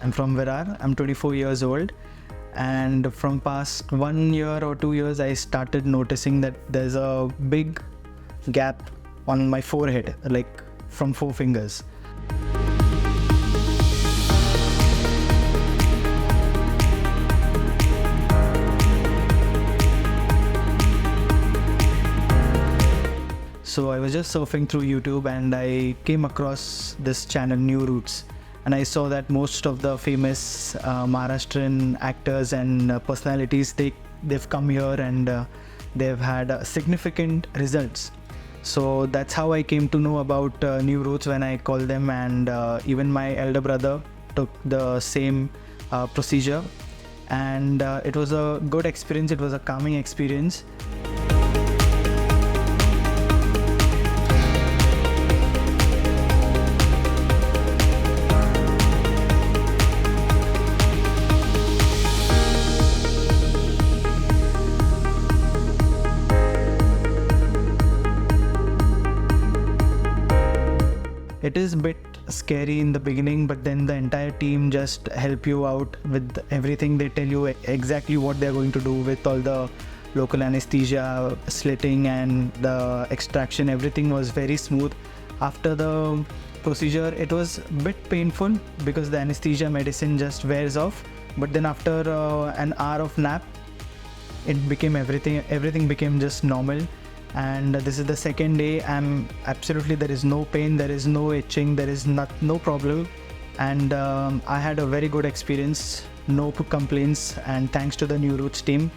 I'm from Virar. I'm 24 years old, and from past 1 year or 2 years, I started noticing that there's a big gap on my forehead, like from 4 fingers. So I was just surfing through YouTube and I came across this channel, New Roots, and I saw that most of the famous Maharashtrian actors and personalities, they've come here and they've had significant results. So that's how I came to know about New Roots when I called them, and even my elder brother took the same procedure, and it was a good experience. It was a calming experience. It is a bit scary in the beginning, but then the entire team just help you out with everything. They tell you exactly what they're going to do with all the local anesthesia, slitting and the extraction. Everything was very smooth. After the procedure, it was a bit painful because the anesthesia medicine just wears off. But then after an hour of nap, it became everything became just normal. And this is the second day. There is no pain, there is no itching, there is no problem, and I had a very good experience, no complaints, and thanks to the New Roots team.